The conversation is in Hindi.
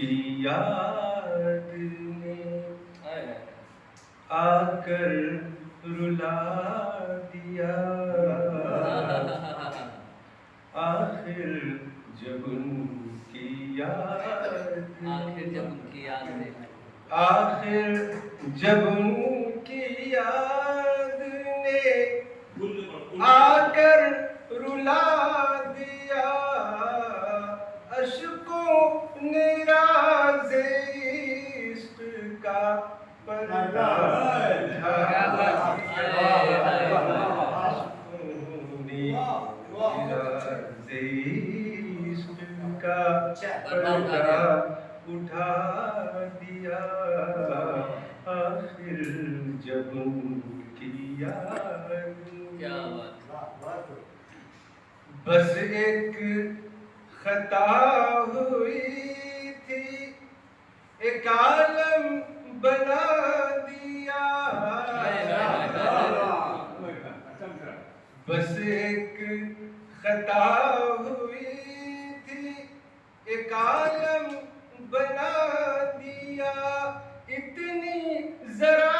की याद ने आकर रुला दिया। आखिर जब उनकी याद आखिर जब उनकी याद ने आकर रुला दिया। अश्कों ने राज़े इश्क का पर्दा उठा दिया। अश्कों ने राज़े इश्क का पर्दा उठा दिया। आखिर जब उनकी याद बस एक खता हुई थी, एक आलम बना दिया। बस एक खता हुई थी, एक आलम बना दिया। इतनी जरा